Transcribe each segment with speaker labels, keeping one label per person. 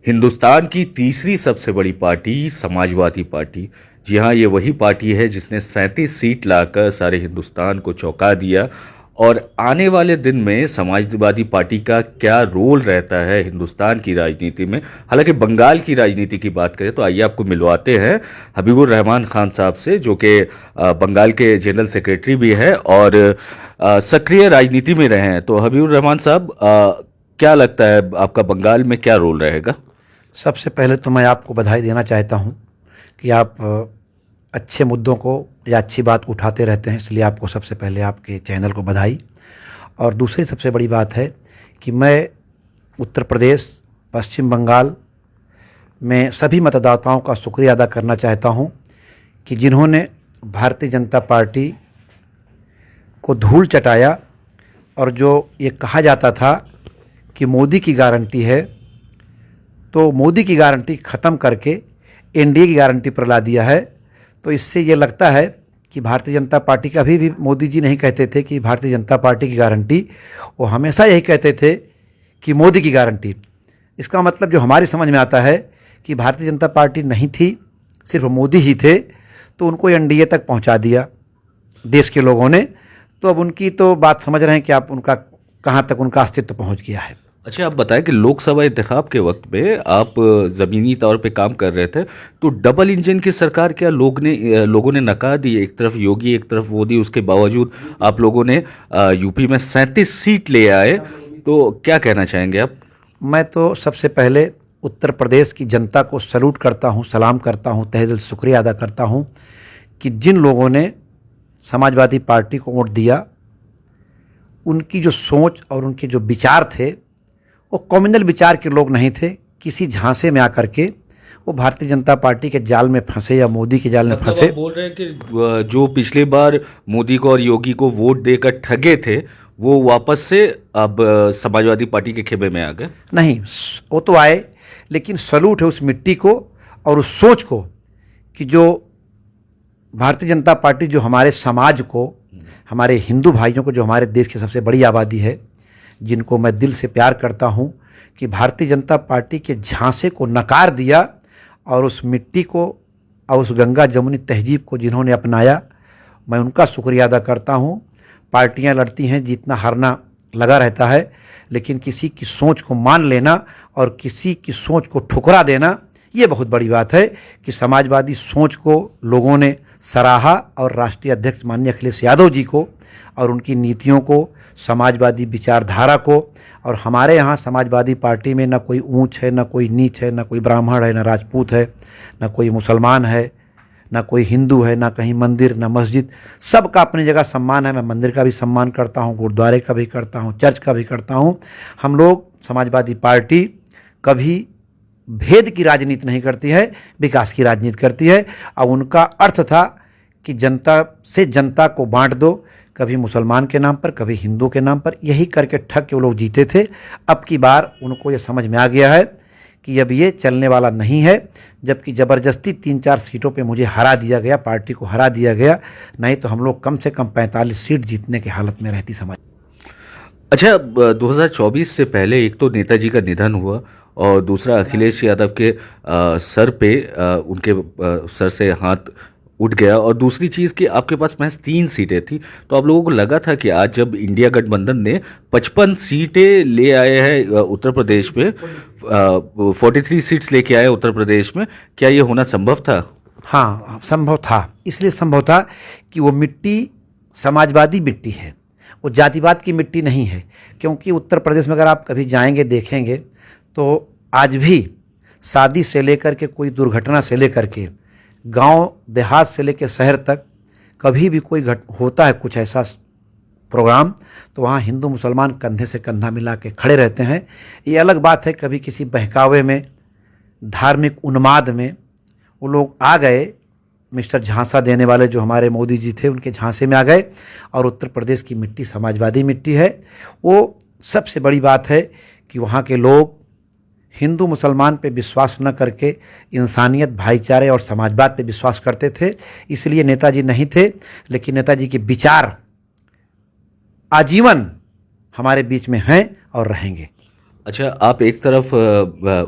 Speaker 1: हिंदुस्तान की तीसरी सबसे बड़ी पार्टी समाजवादी पार्टी। जी हाँ, ये वही पार्टी है जिसने 37 सीट लाकर सारे हिंदुस्तान को चौंका दिया। और आने वाले दिन में समाजवादी पार्टी का क्या रोल रहता है हिंदुस्तान की राजनीति में, हालांकि बंगाल की राजनीति की बात करें तो आइए आपको मिलवाते हैं हबीबुर रहमान खान साहब से, जो कि बंगाल के जनरल सेक्रेटरी भी है और सक्रिय राजनीति में रहे हैं। तो हबीबुर रहमान साहब, क्या लगता है आपका बंगाल में क्या रोल रहेगा?
Speaker 2: सबसे पहले तो मैं आपको बधाई देना चाहता हूं कि आप अच्छे मुद्दों को या अच्छी बात उठाते रहते हैं, इसलिए आपको सबसे पहले आपके चैनल को बधाई। और दूसरी सबसे बड़ी बात है कि मैं उत्तर प्रदेश, पश्चिम बंगाल में सभी मतदाताओं का शुक्रिया अदा करना चाहता हूं कि जिन्होंने भारतीय जनता पार्टी को धूल चटाया और जो ये कहा जाता था कि मोदी की गारंटी है, तो मोदी की गारंटी ख़त्म करके एनडीए की गारंटी पर ला दिया है। तो इससे ये लगता है कि भारतीय जनता पार्टी का भी मोदी जी नहीं कहते थे कि भारतीय जनता पार्टी की गारंटी, वो हमेशा यही कहते थे कि मोदी की गारंटी। इसका मतलब जो हमारी समझ में आता है कि भारतीय जनता पार्टी नहीं थी, सिर्फ मोदी ही थे, तो उनको एनडीए तक पहुंचा दिया देश के लोगों ने। तो अब उनकी तो बात समझ रहे हैं कि आप उनका कहाँ तक उनका अस्तित्व पहुंच गया है।
Speaker 1: अच्छा, आप बताएं कि लोकसभा इंतखाब के वक्त में आप ज़मीनी तौर पे काम कर रहे थे, तो डबल इंजन की सरकार क्या लोगों ने नकार दी? एक तरफ योगी, एक तरफ मोदी, उसके बावजूद आप लोगों ने यूपी में 37 सीट ले आए। तो क्या कहना चाहेंगे आप?
Speaker 2: मैं तो सबसे पहले उत्तर प्रदेश की जनता को सैल्यूट करता हूं, सलाम करता हूं, तहे दिल से शुक्रिया अदा करता हूं कि जिन लोगों ने समाजवादी पार्टी को वोट दिया, उनकी जो सोच और उनके जो विचार थे वो कम्युनल विचार के लोग नहीं थे। किसी झांसे में आकर के वो भारतीय जनता पार्टी के जाल में फंसे या मोदी के जाल में फंसे।
Speaker 1: आप बोल रहे हैं कि जो पिछली बार मोदी को और योगी को वोट देकर ठगे थे, वो वापस से अब समाजवादी पार्टी के खेमे में आ गए?
Speaker 2: नहीं, वो तो आए, लेकिन सैल्यूट है उस मिट्टी को और उस सोच को कि जो भारतीय जनता पार्टी जो हमारे समाज को, हमारे हिंदू भाइयों को, जो हमारे देश की सबसे बड़ी आबादी है, जिनको मैं दिल से प्यार करता हूं, कि भारतीय जनता पार्टी के झांसे को नकार दिया और उस मिट्टी को और उस गंगा जमुनी तहजीब को जिन्होंने अपनाया, मैं उनका शुक्रिया अदा करता हूं। पार्टियां लड़ती हैं, जीतना हारना लगा रहता है, लेकिन किसी की सोच को मान लेना और किसी की सोच को ठुकरा देना, ये बहुत बड़ी बात है कि समाजवादी सोच को लोगों ने सराहा और राष्ट्रीय अध्यक्ष माननीय अखिलेश यादव जी को और उनकी नीतियों को, समाजवादी विचारधारा को। और हमारे यहाँ समाजवादी पार्टी में ना कोई ऊंच है, ना कोई नीच है, ना कोई ब्राह्मण है, ना राजपूत है, ना कोई मुसलमान है, ना कोई हिंदू है, ना कहीं मंदिर, ना मस्जिद। सबका अपनी जगह सम्मान है। मैं मंदिर का भी सम्मान करता हूँ, गुरुद्वारे का भी करता हूँ, चर्च का भी करता हूँ। हम लोग समाजवादी पार्टी कभी भेद की राजनीति नहीं करती है, विकास की राजनीति करती है। और उनका अर्थ था कि जनता से जनता को बांट दो, कभी मुसलमान के नाम पर, कभी हिंदू के नाम पर, यही करके ठग के वो लोग जीते थे। अब की बार उनको ये समझ में आ गया है कि अब ये चलने वाला नहीं है, जबकि ज़बरदस्ती 3-4 सीटों पे मुझे हरा दिया गया, पार्टी को हरा दिया गया, नहीं तो हम लोग कम से कम 45 सीट जीतने की हालत में रहती समाज।
Speaker 1: अच्छा, 2024 से पहले एक तो नेताजी का निधन हुआ और दूसरा अखिलेश यादव के सर पे उनके सर से हाथ उठ गया, और दूसरी चीज़ कि आपके पास महज 3 सीटें थी। तो आप लोगों को लगा था कि आज जब इंडिया गठबंधन ने 55 सीटें ले आए हैं उत्तर प्रदेश में, 43 सीट्स लेके आए उत्तर प्रदेश में, क्या ये होना संभव था?
Speaker 2: हाँ, संभव था। इसलिए संभव था कि वो मिट्टी समाजवादी मिट्टी है, वो जातिवाद की मिट्टी नहीं है। क्योंकि उत्तर प्रदेश में अगर आप कभी जाएंगे, देखेंगे, तो आज भी शादी से लेकर के कोई दुर्घटना से लेकर के गांव देहात से लेकर शहर तक कभी भी कोई होता है कुछ ऐसा प्रोग्राम, तो वहाँ हिंदू मुसलमान कंधे से कंधा मिला के खड़े रहते हैं। ये अलग बात है कभी किसी बहकावे में, धार्मिक उन्माद में वो लोग आ गए, मिस्टर झांसा देने वाले जो हमारे मोदी जी थे उनके झांसे में आ गए। और उत्तर प्रदेश की मिट्टी समाजवादी मिट्टी है। वो सबसे बड़ी बात है कि वहाँ के लोग हिंदू मुसलमान पे विश्वास न करके इंसानियत, भाईचारे और समाजवाद पे विश्वास करते थे। इसलिए नेताजी नहीं थे, लेकिन नेताजी के विचार आजीवन हमारे बीच में हैं और रहेंगे।
Speaker 1: अच्छा, आप एक तरफ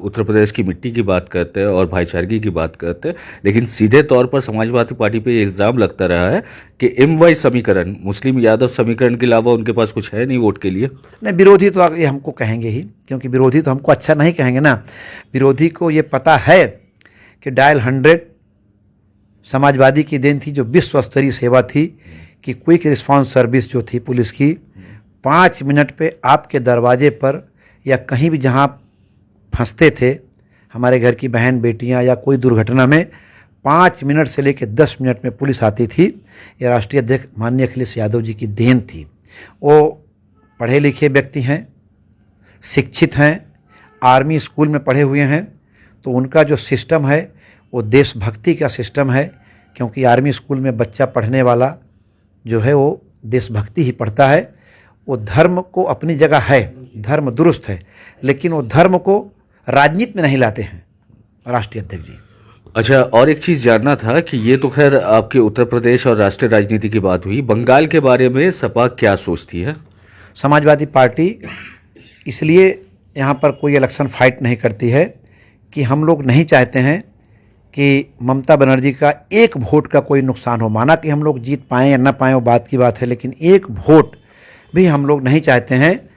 Speaker 1: उत्तर प्रदेश की मिट्टी की बात करते हैं और भाईचारगी की बात करते हैं, लेकिन सीधे तौर पर समाजवादी पार्टी पे ये इल्ज़ाम लगता रहा है कि MY समीकरण, मुस्लिम यादव समीकरण के अलावा उनके पास कुछ है नहीं वोट के लिए।
Speaker 2: नहीं, विरोधी तो ये हमको कहेंगे ही, क्योंकि विरोधी तो हमको अच्छा नहीं कहेंगे ना। विरोधी को ये पता है कि डायल 100 समाजवादी की देन थी, जो विश्व स्तरीय सेवा थी, कि क्विक रिस्पांस सर्विस जो थी पुलिस की, 5 मिनट पे आपके दरवाजे पर या कहीं भी जहाँ फंसते थे हमारे घर की बहन बेटियां या कोई दुर्घटना में, 5 मिनट से लेकर 10 मिनट में पुलिस आती थी। ये राष्ट्रीय अध्यक्ष माननीय अखिलेश यादव जी की देन थी। वो पढ़े लिखे व्यक्ति हैं, शिक्षित हैं, आर्मी स्कूल में पढ़े हुए हैं, तो उनका जो सिस्टम है वो देशभक्ति का सिस्टम है, क्योंकि आर्मी स्कूल में बच्चा पढ़ने वाला जो है वो देशभक्ति ही पढ़ता है। वो धर्म को अपनी जगह है, धर्म दुरुस्त है, लेकिन वो धर्म को राजनीति में नहीं लाते हैं राष्ट्रीय अध्यक्ष जी।
Speaker 1: अच्छा, और एक चीज़ जानना था कि ये तो खैर आपके उत्तर प्रदेश और राष्ट्रीय राजनीति की बात हुई, बंगाल के बारे में सपा क्या सोचती है?
Speaker 2: समाजवादी पार्टी इसलिए यहाँ पर कोई इलेक्शन फाइट नहीं करती है कि हम लोग नहीं चाहते हैं कि ममता बनर्जी का एक वोट का कोई नुकसान हो। माना कि हम लोग जीत पाएँ या न पाएँ वो बात की बात है, लेकिन एक वोट भी हम लोग नहीं चाहते हैं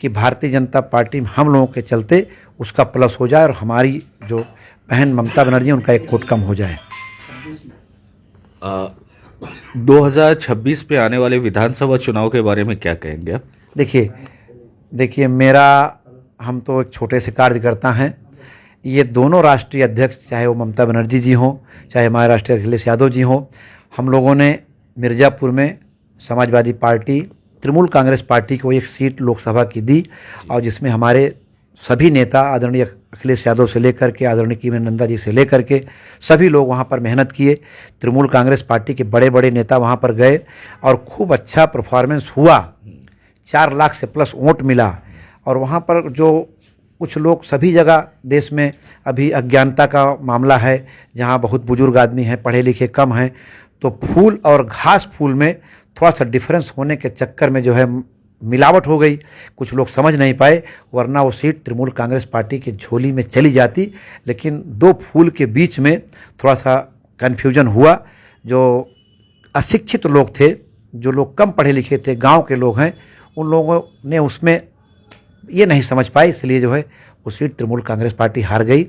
Speaker 2: कि भारतीय जनता पार्टी में हम लोगों के चलते उसका प्लस हो जाए और हमारी जो बहन ममता बनर्जी उनका एक वोट कम हो जाए।
Speaker 1: 2026 पे आने वाले विधानसभा चुनाव के बारे में क्या कहेंगे आप?
Speaker 2: देखिए हम तो एक छोटे से कार्यकर्ता हैं। ये दोनों राष्ट्रीय अध्यक्ष, चाहे वो ममता बनर्जी जी हों, चाहे हमारे राष्ट्रीय अखिलेश यादव जी हों, हम लोगों ने मिर्ज़ापुर में समाजवादी पार्टी तृणमूल कांग्रेस पार्टी को एक सीट लोकसभा की दी, और जिसमें हमारे सभी नेता आदरणीय अखिलेश यादव से लेकर के आदरणीय कीवेन नंदा जी से लेकर के सभी लोग वहाँ पर मेहनत किए। तृणमूल कांग्रेस पार्टी के बड़े बड़े नेता वहाँ पर गए और खूब अच्छा परफॉर्मेंस हुआ, 4 लाख से प्लस वोट मिला। और वहाँ पर जो कुछ लोग, सभी जगह देश में अभी अज्ञानता का मामला है, जहाँ बहुत बुजुर्ग आदमी हैं, पढ़े लिखे कम हैं, तो फूल और घास फूल में थोड़ा सा डिफरेंस होने के चक्कर में जो है मिलावट हो गई, कुछ लोग समझ नहीं पाए, वरना वो सीट तृणमूल कांग्रेस पार्टी की झोली में चली जाती। लेकिन 2 फूल के बीच में थोड़ा सा कन्फ्यूजन हुआ। जो अशिक्षित लोग थे, जो लोग कम पढ़े लिखे थे, गांव के लोग हैं, उन लोगों ने उसमें ये नहीं समझ पाए, इसलिए जो है वो सीट तृणमूल कांग्रेस पार्टी हार गई।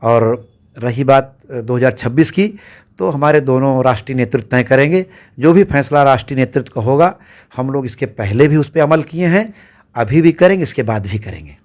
Speaker 2: और रही बात 2026 की, तो हमारे दोनों राष्ट्रीय नेतृत्व तय करेंगे। जो भी फैसला राष्ट्रीय नेतृत्व का होगा, हम लोग इसके पहले भी उस पर अमल किए हैं, अभी भी करेंगे, इसके बाद भी करेंगे।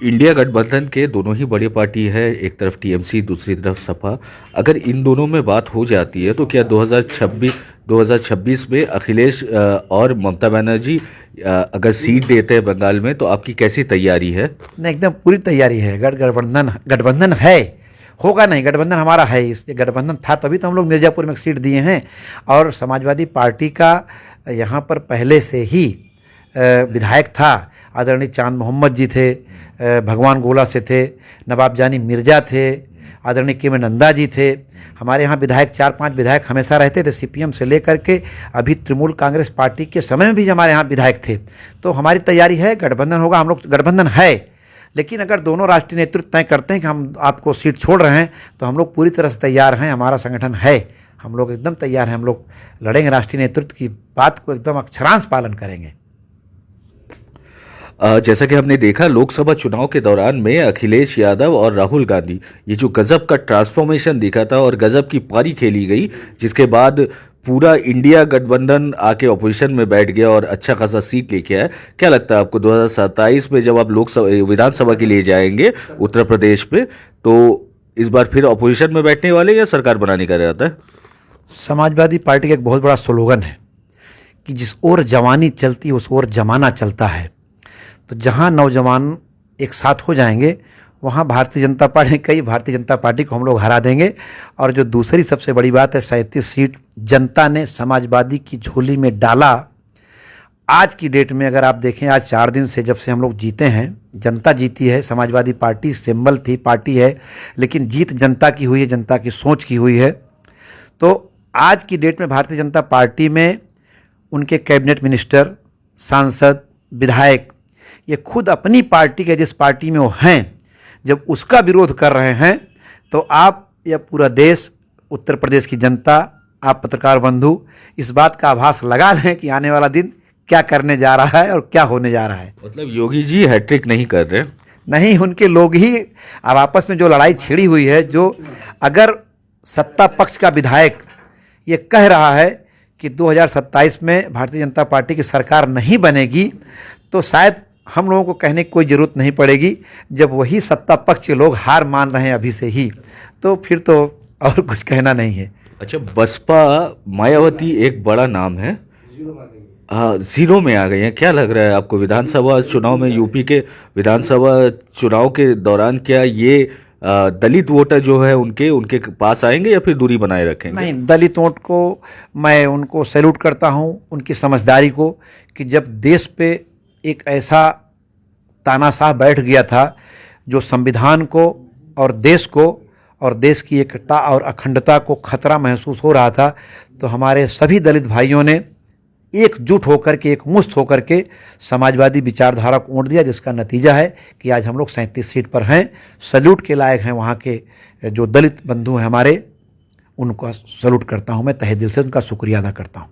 Speaker 1: इंडिया गठबंधन के दोनों ही बड़ी पार्टी है, एक तरफ TMC, दूसरी तरफ सपा। अगर इन दोनों में बात हो जाती है तो क्या 2026 में अखिलेश और ममता बनर्जी अगर सीट देते हैं बंगाल में, तो आपकी कैसी तैयारी है?
Speaker 2: नहीं, एकदम पूरी तैयारी है। गठबंधन है, होगा नहीं, गठबंधन हमारा है। इसलिए गठबंधन था तभी तो हम लोग मिर्ज़ापुर में एक सीट दिए हैं। और समाजवादी पार्टी का यहाँ पर पहले से ही विधायक था, आदरणीय चांद मोहम्मद जी थे, भगवान गोला से थे, नवाब जानी मिर्ज़ा थे, आदरणीय कीवेन नंदा जी थे। हमारे यहाँ विधायक 4-5 विधायक हमेशा रहते थे, CPM से लेकर के अभी तृणमूल कांग्रेस पार्टी के समय में भी हमारे यहाँ विधायक थे। तो हमारी तैयारी है, गठबंधन होगा, हम लोग गठबंधन है। लेकिन अगर दोनों राष्ट्रीय नेतृत्व तय करते हैं कि हम आपको सीट छोड़ रहे हैं, तो हम लोग पूरी तरह से तैयार हैं। हमारा संगठन है, हम लोग एकदम तैयार हैं। हम लोग लड़ेंगे, राष्ट्रीय नेतृत्व की बात को एकदम अक्षरांश पालन करेंगे।
Speaker 1: जैसा कि हमने देखा लोकसभा चुनाव के दौरान में अखिलेश यादव और राहुल गांधी, ये जो गजब का ट्रांसफॉर्मेशन दिखा था और गजब की पारी खेली गई, जिसके बाद पूरा इंडिया गठबंधन आके ऑपोजिशन में बैठ गया और अच्छा खासा सीट लेके आया। क्या लगता है आपको 2027 में जब आप लोकसभा विधानसभा के लिए जाएंगे उत्तर प्रदेश पे, तो इस बार फिर ऑपोजिशन में बैठने वाले या सरकार बनाने का इरादा है?
Speaker 2: समाजवादी पार्टी का एक बहुत बड़ा स्लोगन है कि जिस ओर जवानी चलती उस ओर जमाना चलता है। तो जहाँ नौजवान एक साथ हो जाएंगे, वहाँ भारतीय जनता पार्टी को हम लोग हरा देंगे। और जो दूसरी सबसे बड़ी बात है, 37 सीट जनता ने समाजवादी की झोली में डाला। आज की डेट में अगर आप देखें, आज 4 दिन से जब से हम लोग जीते हैं, जनता जीती है। समाजवादी पार्टी सिंबल थी, पार्टी है, लेकिन जीत जनता की हुई है, जनता की सोच की हुई है। तो आज की डेट में भारतीय जनता पार्टी में उनके कैबिनेट मिनिस्टर, सांसद, विधायक, ये खुद अपनी पार्टी के जिस पार्टी में वो हैं जब उसका विरोध कर रहे हैं, तो आप या पूरा देश, उत्तर प्रदेश की जनता, आप पत्रकार बंधु इस बात का आभास लगा लें कि आने वाला दिन क्या करने जा रहा है और क्या होने जा रहा है।
Speaker 1: मतलब योगी जी हैट्रिक नहीं कर रहे।
Speaker 2: नहीं, उनके लोग ही अब आपस में जो लड़ाई छिड़ी हुई है, जो अगर सत्ता पक्ष का विधायक ये कह रहा है कि 2027 में भारतीय जनता पार्टी की सरकार नहीं बनेगी, तो शायद हम लोगों को कहने की कोई ज़रूरत नहीं पड़ेगी। जब वही सत्ता पक्ष के लोग हार मान रहे हैं अभी से ही, तो फिर तो और कुछ कहना नहीं है।
Speaker 1: अच्छा, बसपा मायावती एक बड़ा नाम है, जीरो में आ गई हैं। क्या लग रहा है आपको विधानसभा चुनाव में, यूपी के विधानसभा चुनाव के दौरान क्या ये दलित वोटर जो है उनके पास आएंगे या फिर दूरी बनाए रखेंगे?
Speaker 2: नहीं, दलित वोट को मैं उनको सैल्यूट करता हूं, उनकी समझदारी को, कि जब देश पे एक ऐसा तानाशाह बैठ गया था जो संविधान को और देश की एकता और अखंडता को खतरा महसूस हो रहा था, तो हमारे सभी दलित भाइयों ने एकजुट होकर के, एक मुश्त होकर के समाजवादी विचारधारा को वोट दिया, जिसका नतीजा है कि आज हम लोग 37 सीट पर हैं। सैल्यूट के लायक हैं वहाँ के जो दलित बंधु हैं हमारे, उनको सैल्यूट करता हूँ मैं, तहे दिल से उनका शुक्रिया अदा करता हूँ।